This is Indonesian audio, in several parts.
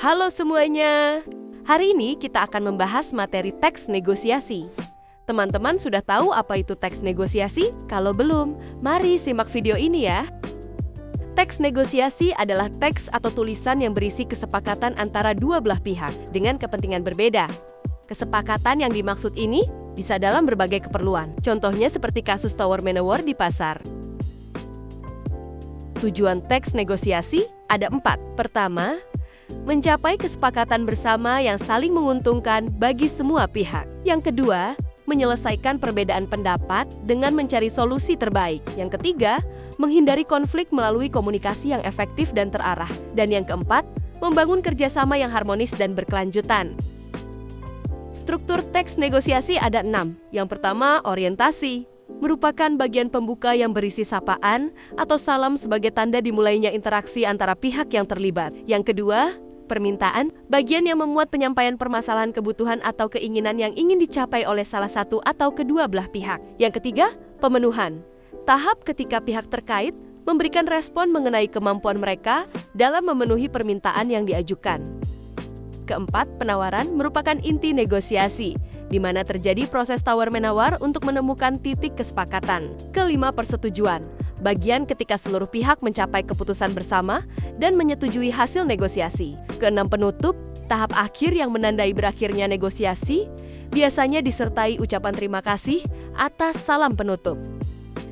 Halo semuanya. Hari ini kita akan membahas materi teks negosiasi. Teman-teman sudah tahu apa itu teks negosiasi? Kalau belum, mari simak video ini ya. Teks negosiasi adalah teks atau tulisan yang berisi kesepakatan antara dua belah pihak dengan kepentingan berbeda. Kesepakatan yang dimaksud ini bisa dalam berbagai keperluan. Contohnya seperti kasus tawar-menawar di pasar. Tujuan teks negosiasi ada 4. Pertama, mencapai kesepakatan bersama yang saling menguntungkan bagi semua pihak. Yang kedua, menyelesaikan perbedaan pendapat dengan mencari solusi terbaik. Yang ketiga, menghindari konflik melalui komunikasi yang efektif dan terarah. Dan yang keempat, membangun kerjasama yang harmonis dan berkelanjutan. Struktur teks negosiasi ada 6. Yang pertama, orientasi. Merupakan bagian pembuka yang berisi sapaan atau salam sebagai tanda dimulainya interaksi antara pihak yang terlibat. Yang kedua, permintaan, bagian yang memuat penyampaian permasalahan kebutuhan atau keinginan yang ingin dicapai oleh salah satu atau kedua belah pihak. Yang ketiga, pemenuhan. Tahap ketika pihak terkait memberikan respon mengenai kemampuan mereka dalam memenuhi permintaan yang diajukan. Keempat, penawaran merupakan inti negosiasi, di mana terjadi proses tawar-menawar untuk menemukan titik kesepakatan. Kelima, persetujuan. Bagian ketika seluruh pihak mencapai keputusan bersama dan menyetujui hasil negosiasi. Keenam, penutup. Tahap akhir yang menandai berakhirnya negosiasi, biasanya disertai ucapan terima kasih atas salam penutup.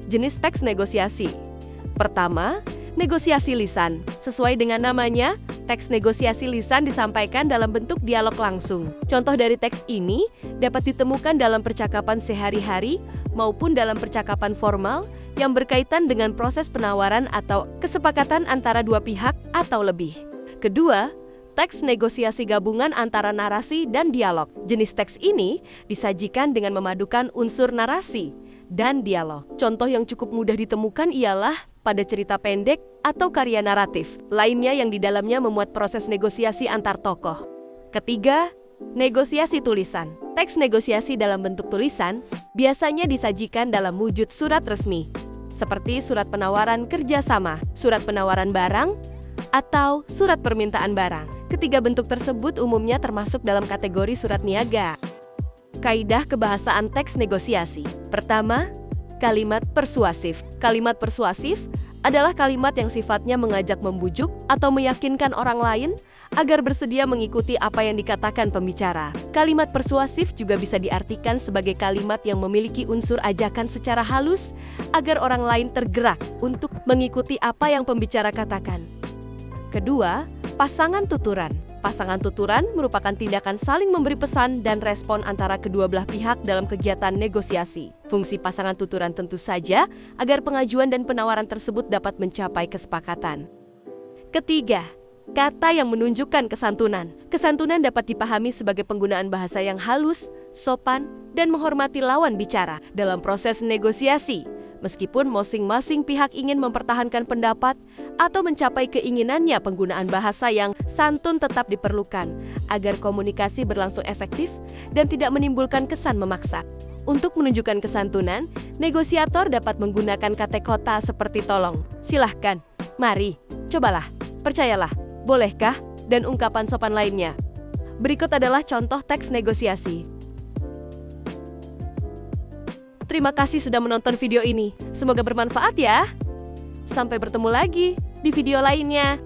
Jenis teks negosiasi. Pertama, negosiasi lisan. Sesuai dengan namanya, teks negosiasi lisan disampaikan dalam bentuk dialog langsung. Contoh dari teks ini dapat ditemukan dalam percakapan sehari-hari maupun dalam percakapan formal yang berkaitan dengan proses penawaran atau kesepakatan antara dua pihak atau lebih. Kedua, teks negosiasi gabungan antara narasi dan dialog. Jenis teks ini disajikan dengan memadukan unsur narasi dan dialog. Contoh yang cukup mudah ditemukan ialah pada cerita pendek atau karya naratif lainnya yang di dalamnya memuat proses negosiasi antar tokoh. Ketiga, negosiasi tulisan. Teks negosiasi dalam bentuk tulisan biasanya disajikan dalam wujud surat resmi, seperti surat penawaran kerjasama, surat penawaran barang, atau surat permintaan barang. Ketiga bentuk tersebut umumnya termasuk dalam kategori surat niaga. Kaidah kebahasaan teks negosiasi. Pertama, kalimat persuasif. Kalimat persuasif adalah kalimat yang sifatnya mengajak membujuk atau meyakinkan orang lain agar bersedia mengikuti apa yang dikatakan pembicara. Kalimat persuasif juga bisa diartikan sebagai kalimat yang memiliki unsur ajakan secara halus agar orang lain tergerak untuk mengikuti apa yang pembicara katakan. Kedua, pasangan tuturan. Pasangan tuturan merupakan tindakan saling memberi pesan dan respon antara kedua belah pihak dalam kegiatan negosiasi. Fungsi pasangan tuturan tentu saja agar pengajuan dan penawaran tersebut dapat mencapai kesepakatan. Ketiga, kata yang menunjukkan kesantunan. Kesantunan dapat dipahami sebagai penggunaan bahasa yang halus, sopan, dan menghormati lawan bicara dalam proses negosiasi. Meskipun masing-masing pihak ingin mempertahankan pendapat atau mencapai keinginannya, penggunaan bahasa yang santun tetap diperlukan agar komunikasi berlangsung efektif dan tidak menimbulkan kesan memaksa. Untuk menunjukkan kesantunan, negosiator dapat menggunakan kata-kata seperti tolong, silahkan, mari, cobalah, percayalah, bolehkah, dan ungkapan sopan lainnya. Berikut adalah contoh teks negosiasi. Terima kasih sudah menonton video ini. Semoga bermanfaat ya. Sampai bertemu lagi di video lainnya.